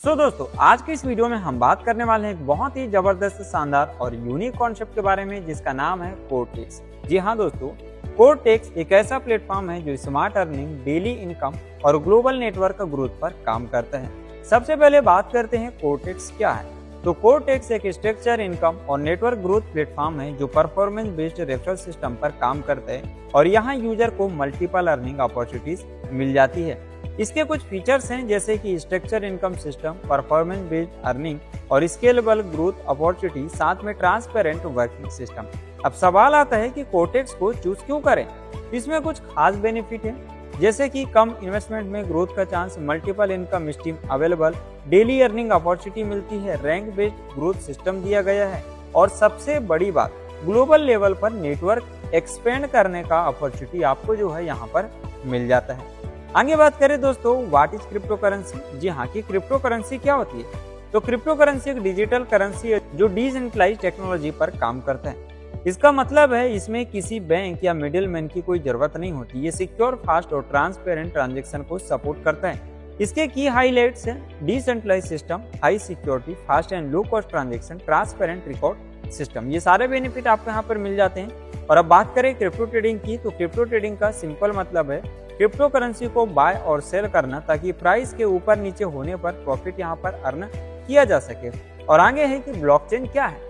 दोस्तों आज की इस वीडियो में हम बात करने वाले हैं एक बहुत ही जबरदस्त, शानदार और यूनिक कॉन्सेप्ट के बारे में जिसका नाम है कोरटेक्स। जी हाँ दोस्तों, कोरटेक्स एक ऐसा प्लेटफॉर्म है जो स्मार्ट अर्निंग, डेली इनकम और ग्लोबल नेटवर्क ग्रोथ पर काम करता है। सबसे पहले बात करते हैं कोरटेक्स क्या है। तो कोरटेक्स एक स्ट्रक्चर इनकम और नेटवर्क ग्रोथ प्लेटफॉर्म है जो परफॉर्मेंस बेस्ड रेफरल सिस्टम पर काम करता है और यहाँ यूजर को मल्टीपल अर्निंग अपॉर्चुनिटीज मिल जाती है। इसके कुछ फीचर्स हैं जैसे कि structure income system, performance based earning और स्केलेबल ग्रोथ अपॉर्चुनिटी, साथ में ट्रांसपेरेंट वर्किंग सिस्टम। अब सवाल आता है कि कोरटेक्स को चूज क्यों करें। इसमें कुछ खास बेनिफिट है जैसे कि कम इन्वेस्टमेंट में ग्रोथ का chance, multiple income stream available, daily earning opportunity मिलती है, रैंक बेस्ड ग्रोथ सिस्टम दिया गया है और सबसे बड़ी बात, ग्लोबल लेवल पर नेटवर्क एक्सपेंड करने का अपॉर्चुनिटी आपको जो है यहाँ पर मिल जाता है। आगे बात करें दोस्तों, व्हाट इज क्रिप्टो करेंसी। जी हाँ, कि क्रिप्टो करेंसी क्या होती है। तो क्रिप्टो करेंसी एक डिजिटल करेंसी है जो डिसेंट्रलाइज्ड टेक्नोलॉजी पर काम करता है। इसका मतलब है इसमें किसी बैंक या मिडिलमैन की कोई जरूरत नहीं होती। ये सिक्योर, फास्ट और ट्रांसपेरेंट ट्रांजैक्शन को सपोर्ट करता है। इसके की हाईलाइट्स हैं decentralised system, high security, fast and low cost transaction, transparent record system. ये सारे बेनिफिट आपको यहाँ पर मिल जाते हैं। और अब बात करें क्रिप्टो ट्रेडिंग की, तो क्रिप्टो ट्रेडिंग का सिंपल मतलब है क्रिप्टो करेंसी को बाय और सेल करना ताकि प्राइस के ऊपर नीचे होने पर प्रॉफिट यहाँ पर अर्न किया जा सके। और आगे है कि ब्लॉकचेन क्या है।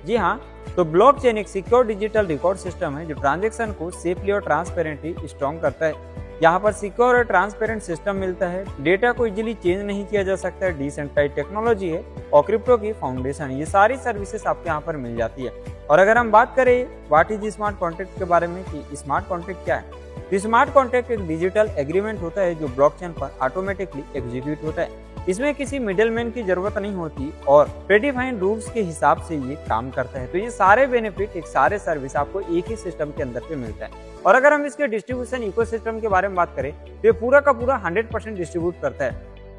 जी हाँ, तो ब्लॉकचेन एक सिक्योर डिजिटल रिकॉर्ड सिस्टम है जो ट्रांजैक्शन को सेफली और ट्रांसपेरेंटली स्ट्रॉन्ग करता है। यहाँ पर सिक्योर और ट्रांसपेरेंट सिस्टम मिलता है, डेटा को इजीली चेंज नहीं किया जा सकता है, डिसेंट्रलाइज्ड टेक्नोलॉजी है और क्रिप्टो की फाउंडेशन, ये सारी सर्विसेज आपको यहाँ पर मिल जाती है। और अगर हम बात करें व्हाट इज स्मार्ट कॉन्ट्रैक्ट के बारे में कि स्मार्ट कॉन्ट्रैक्ट क्या है, तो स्मार्ट कॉन्ट्रैक्ट एक डिजिटल एग्रीमेंट होता है जो ब्लॉकचेन पर ऑटोमेटिकली एग्जीक्यूट होता है। इसमें किसी मिडिलमैन की जरूरत नहीं होती और प्रेडिफाइंड रूल्स के हिसाब से ये काम करता है। तो ये सारे बेनिफिट, एक सारे सर्विस आपको एक ही सिस्टम के अंदर पे मिलता है। और अगर हम इसके डिस्ट्रीब्यूशन इकोसिस्टम के बारे में बात करें तो ये पूरा का पूरा 100% डिस्ट्रीब्यूट करता है।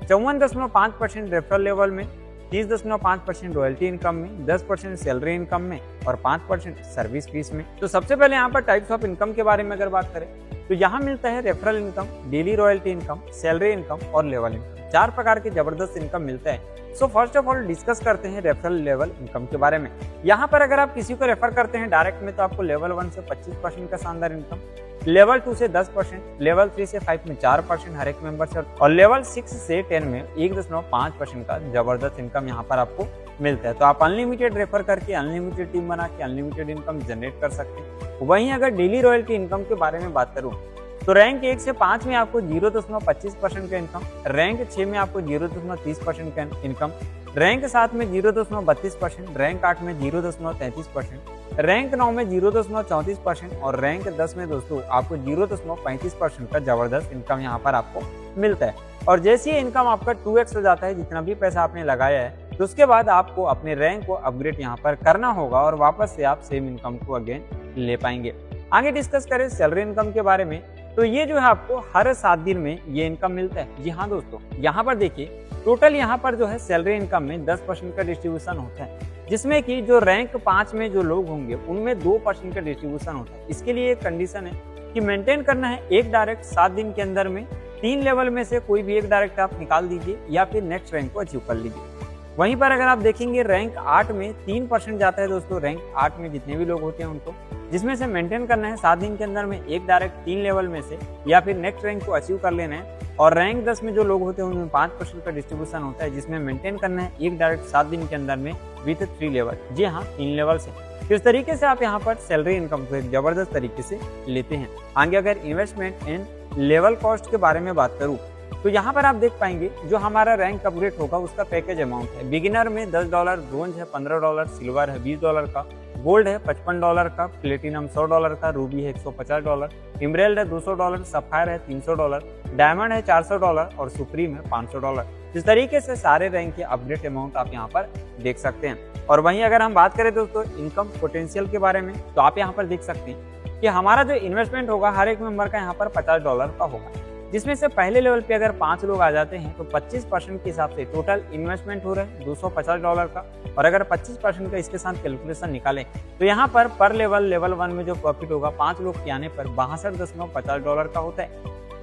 54.5% रेफरल लेवल में, 30.5% रॉयल्टी इनकम में, 10% सैलरी इनकम में और 5% सर्विस फीस में। तो सबसे पहले यहाँ पर टाइप्स ऑफ इनकम के बारे में अगर बात करें तो यहाँ मिलता है referral income, daily royalty income, salary income और लेवल इनकम। 4 प्रकार के जबरदस्त इनकम मिलते हैं। So first of all discuss करते हैं रेफरल लेवल इनकम के बारे में। यहाँ पर अगर आप किसी को रेफर करते हैं डायरेक्ट में तो आपको लेवल 1 से 25% का शानदार इनकम, लेवल 2 से 10%, लेवल 3 से 5 में 4% हर एक मेंबर से और लेवल 6 से 10 में 1.5% का जबरदस्त इनकम यहाँ पर आपको मिलता है। तो आप अनलिमिटेड रेफर करके, अनलिमिटेड टीम बना के अनलिमिटेड इनकम जनरेट कर सकते हैं। वहीं अगर डेली रॉयल्टी इनकम के बारे में बात करूँ तो रैंक 1 से 5 में आपको 0.25% का इनकम, रैंक 6 में आपको 0.30% का इनकम, रैंक 7 में 0.32%, रैंक 8 में 0.33%, रैंक 9 में 0.34% और रैंक 10 में दोस्तों आपको 0.35% का जबरदस्त इनकम यहाँ पर आपको मिलता है। और जैसे ही इनकम आपका 2x हो जाता है, जितना भी पैसा आपने लगाया है, तो उसके बाद आपको अपने रैंक को अपग्रेड यहाँ पर करना होगा और वापस से आप सेम इनकम को अगेन ले पाएंगे। आगे डिस्कस करें सैलरी इनकम के बारे में, तो ये जो है आपको हर 7 दिन में ये इनकम मिलता है। जी हाँ दोस्तों, यहाँ पर देखिए टोटल यहाँ पर जो है सैलरी इनकम में 10% का डिस्ट्रीब्यूशन होता है, जिसमें कि जो रैंक 5 में जो लोग होंगे उनमें 2% का डिस्ट्रीब्यूशन होता है। इसके लिए एक कंडीशन है कि मेंटेन करना है एक डायरेक्ट 7 दिन के अंदर में 3 लेवल में से कोई भी एक डायरेक्ट आप निकाल दीजिए या फिर नेक्स्ट रैंक को अचीव कर लीजिए। वहीं पर अगर आप देखेंगे रैंक 8 में 3% जाता है दोस्तों, रैंक 8 में जितने भी लोग होते हैं उनको, जिसमें से मेंटेन करना है 7 दिन के अंदर में एक डायरेक्ट 3 लेवल में से या फिर नेक्स्ट रैंक को अचीव कर लेना है। और रैंक 10 में जो लोग होते हैं उनमें 5% का डिस्ट्रीब्यूशन होता है, जिसमें मेंटेन करना है एक डायरेक्ट 7 दिन के अंदर में विथ 3 लेवल। जी हाँ, 3 लेवल से। इस तरीके से आप यहाँ पर सैलरी इनकम को एक जबरदस्त तरीके से लेते हैं। आगे अगर इन्वेस्टमेंट एंड लेवल कॉस्ट के बारे में बात करूँ तो यहाँ पर आप देख पाएंगे जो हमारा रैंक अपग्रेड होगा उसका पैकेज अमाउंट है। बिगिनर में $10, ब्रोंज है $15, सिल्वर है $20 का, गोल्ड है $55 का, प्लेटिनम $100 का, रूबी है $150, इमरेल्ड है $200, सफायर है $300, डायमंड है $400 और सुप्रीम है $500। इस तरीके से सारे रैंक के अपग्रेड अमाउंट आप यहाँ पर देख सकते हैं। और वहीं अगर हम बात करें दोस्तों इनकम पोटेंशियल के बारे में, तो आप यहाँ पर देख सकते हैं कि हमारा जो इन्वेस्टमेंट होगा हर एक मेंबर का यहाँ पर $50 का होगा, जिसमें से पहले लेवल पे अगर 5 लोग आ जाते हैं तो 25% के हिसाब से टोटल इन्वेस्टमेंट हो रहा है $250 का। और अगर 25% का इसके साथ कैलकुलेशन निकालें तो यहाँ पर लेवल 1 में जो प्रॉफिट होगा 5 लोग के आने पर $62.50 का होता है।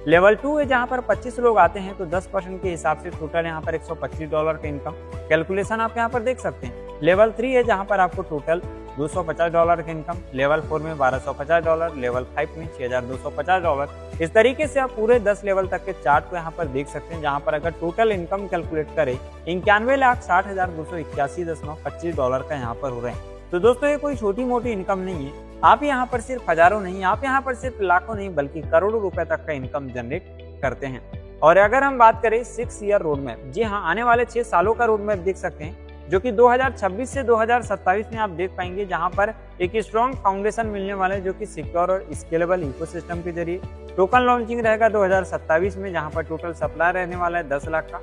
लेवल 2 है जहाँ पर 25 लोग आते हैं तो 10% के हिसाब से टोटल यहाँ पर $125 का इनकम कैलकुलेशन आप यहाँ पर देख सकते हैं। लेवल 3 है जहाँ पर आपको टोटल $250 का इनकम, लेवल 4 में $1250, लेवल 5 में $6250। इस तरीके से आप पूरे 10 लेवल तक के चार्ट को यहाँ पर देख सकते हैं, जहाँ पर अगर टोटल इनकम कैलकुलेट करें $91,60,281.25 का यहाँ पर हो रहे हैं। तो दोस्तों ये कोई छोटी मोटी इनकम नहीं है, आप यहाँ पर सिर्फ हजारों नहीं, आप यहाँ पर सिर्फ लाखों नहीं बल्कि करोड़ों रुपए तक का इनकम जनरेट करते हैं। और अगर हम बात करें 6 ईयर रोड मैप, जी हाँ, आने वाले 6 सालों का रोड मैप देख सकते हैं, जो कि 2026 से 2027 में आप देख पाएंगे, जहां पर एक स्ट्रॉन्ग फाउंडेशन मिलने वाला है जो कि सिक्योर और स्केलेबल इकोसिस्टम के जरिए। टोकन लॉन्चिंग रहेगा 2027 में, जहां पर टोटल सप्लाई रहने वाला है 10 लाख का।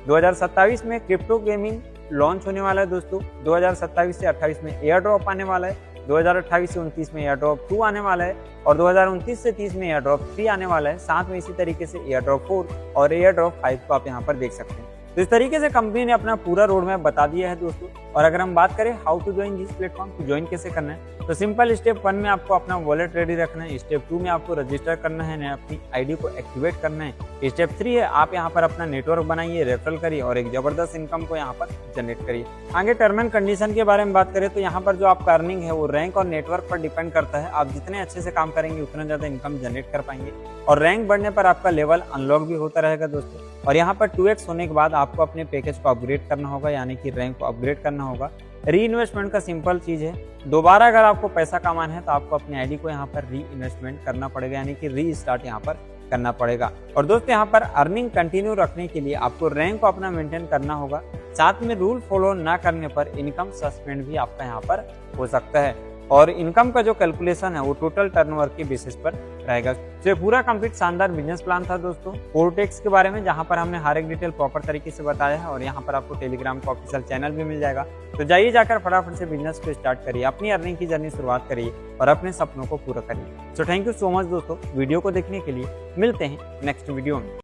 2027 में क्रिप्टो गेमिंग लॉन्च होने वाला है दोस्तों। 2027 से 28 में एयर ड्रॉप आने वाला है। 2028 से 29 में एयर ड्रॉप 2 आने वाला है और 2029 से 30 में एयर ड्रॉप 3 आने वाला है। साथ में इसी तरीके से एयर ड्रॉप 4 और एयर ड्रॉप 5 को आप यहाँ पर देख सकते हैं। तो इस तरीके से कंपनी ने अपना पूरा रोड मैप बता दिया है दोस्तों। और अगर हम बात करें how to join this platform, तो ज्वाइन कैसे करना है, तो सिंपल स्टेप 1 में आपको अपना वॉलेट रेडी रखना है। स्टेप 2 में आपको रजिस्टर करना है, अपनी आईडी को एक्टिवेट करना है। स्टेप 3 है आप यहाँ पर अपना नेटवर्क बनाइए, रेफरल करिए और एक जबरदस्त इनकम को यहाँ पर जनरेट करिए। आगे टर्म एंड कंडीशन के बारे में बात करें तो यहाँ पर जो आपका अर्निंग है वो रैंक और नेटवर्क पर डिपेंड करता है। आप जितने अच्छे से काम करेंगे उतना ज्यादा इनकम जनरेट कर पाएंगे और रैंक बढ़ने पर आपका लेवल अनलॉक भी होता रहेगा दोस्तों। और यहाँ पर 2x होने के बाद आपको अपने पैकेज को अपग्रेड करना होगा, यानी कि रैंक को अपग्रेड करना होगा। री इन्वेस्टमेंट का सिंपल चीज है, दोबारा अगर आपको पैसा कमाना है तो आपको अपनी आईडी को यहाँ पर री इन्वेस्टमेंट करना पड़ेगा, यानी कि री स्टार्ट यहाँ पर करना पड़ेगा। और दोस्तों यहाँ पर अर्निंग कंटिन्यू रखने के लिए आपको रैंक को अपना मेंटेन करना होगा। साथ में रूल फॉलो ना करने पर इनकम सस्पेंड भी आपका यहाँ पर हो सकता है। और इनकम का जो कैलकुलेशन है वो टोटल टर्नओवर के बेसिस पर रहेगा। तो ये पूरा कंप्लीट शानदार बिजनेस प्लान था दोस्तों कोर्टेक्स के बारे में, जहां पर हमने हर एक डिटेल प्रॉपर तरीके से बताया है। और यहां पर आपको टेलीग्राम का ऑफिशियल चैनल भी मिल जाएगा। तो जाइए जाकर फटाफट से बिजनेस को स्टार्ट करिए, अपनी अर्निंग की जर्नी शुरुआत करिए और अपने सपनों को पूरा करिए। So thank you so much दोस्तों वीडियो को देखने के लिए। मिलते हैं नेक्स्ट वीडियो में।